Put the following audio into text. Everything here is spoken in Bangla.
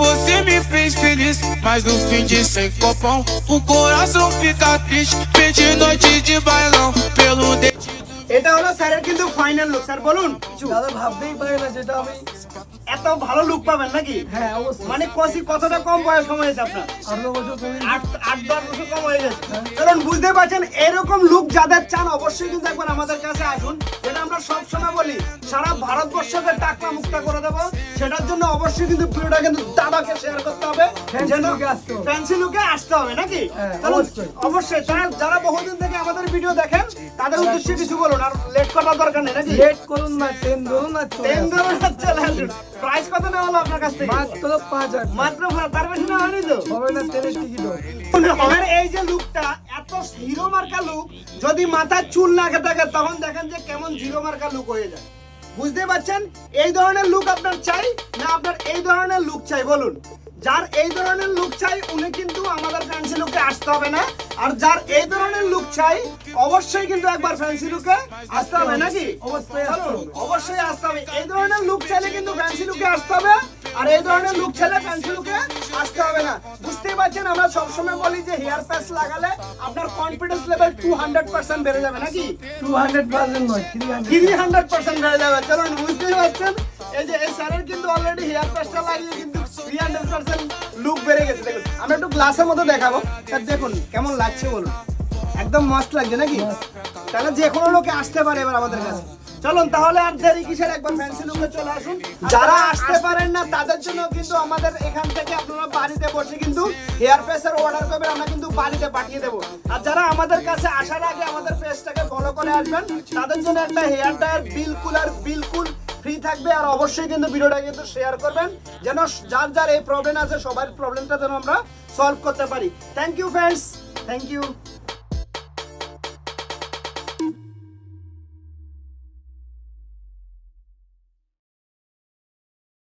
você me fez feliz, mas no fim de sem copão o coração fica triste. Perdi noite de bailão pelo dente. এটা হলো স্যারের কিন্তু ফাইনাল লুক। স্যার বলুন কিছু। দাদা ভাবতেই পারে না যেটা আমি এত ভালো লুক পাবেন নাকি? হ্যাঁ অবশ্যই মানে কতটা কম বয়স কম হয়েছে আপনার? 18 বছর তুমি 8-10 বছর কম হয়ে গেছে। কারণ বুঝতে পারছেন এরকম লুক যাদের চান অবশ্যই কিন্তু একবার আমাদের কাছে আসুন। যেটা আমরা সব সময় বলি সারা ভারতবর্ষকে টাকা মুক্ত করে দেবো, সেটার জন্য অবশ্যই কিন্তু ভিডিওটা কিন্তু দাদাকে শেয়ার করতে হবে, Fancy look এ আসতে হবে। ফ্যান্সি লুকে আসতে হবে নাকি? হ্যাঁ, তাহলে অবশ্যই। অবশ্যই যারা বহুদিন থেকে আমাদের ভিডিও দেখেন তাদের উদ্দেশ্যে কিছু বলুন, আর লেট করার দরকার নেই নাকি? লেট করুন না, 10 ধরুন না, প্রাইস কত নেওয়া হলো আপনার কাছ থেকে? মাত্র 5000 মাত্র তার বেশি না হয়নি তো? হবে না, ট্রেনের টিকিট হবে। আমার এই যে লুকটা এত হিরো মার্কা লুক, যদি মাথার চুল না থাকে তখন দেখেন যে কেমন জিরো মার্কা লুক হয়ে যায়। বুঝতে পারছেন? এই ধরনের লুক আপনার চাই না আপনার এই ধরনের লুক চাই বলুন? যার এই ধরনের লুক চাই উনি কিন্তু আমাদের ফ্যান্সি লুকে আসতে হবে না, আর যার এই ধরনের লুক চাই অবশ্যই কিন্তু একবার ফ্যান্সি লুকে আসতে হবে নাকি? অবশ্যই আসতে হবে। অবশ্যই আসতে হবে। এই ধরনের লুক চাইলে কিন্তু ফ্যান্সি লুকে আসতে হবে, আর এই ধরনের লুক চাইলে ফ্যান্সি লুকে আসতে হবে না। বুঝতেই পারছেন? আমরা সবসময় বলি যে হেয়ার প্যাচ লাগালে আপনার কনফিডেন্স লেভেল 200% বেড়ে যাবে নাকি? 200% নয়, 300। 300% বেড়ে যাবে। চলুন বুঝতেই পারছেন এই যে এই স্যারের কিন্তু অলরেডি হেয়ার প্যাচটা লাগিয়ে কিন্তু 300% লুক বেড়ে গেছে। দেখুন আমরা একটু গ্লাসের মতো দেখাবো, স্যার দেখুন কেমন লাগছে বলুন। একদম মস্ত লাগছে নাকি? তাহলে যে কোনো লোকে আসতে পারে এবার আমাদের কাছে। চলুন তাহলে আর দেরি কিসের, একবার ফ্যান্সি লুকে চলে আসুন। যারা আসতে পারেন না তাদের জন্য কিন্তু আমাদের এখান থেকে আপনারা বাড়িতে বসে কিন্তু হেয়ার প্যাচের অর্ডার করবেন, আমরা কিন্তু বাড়িতে পাঠিয়ে দেবো। আর যারা আমাদের কাছে আসার আগে আমাদের পেজটাকে ফলো করে আসবেন তাদের জন্য একটা হেয়ার ড্রায়ার বিলকুল ফ্রি থাকবে। আর অবশ্যই কিন্তু ভিডিওটা কিন্তু শেয়ার করবেন যেন যার এই প্রবলেম আছে সবার প্রবলেমটা যেন আমরা সলভ করতে পারি। Thank you friends, thank you.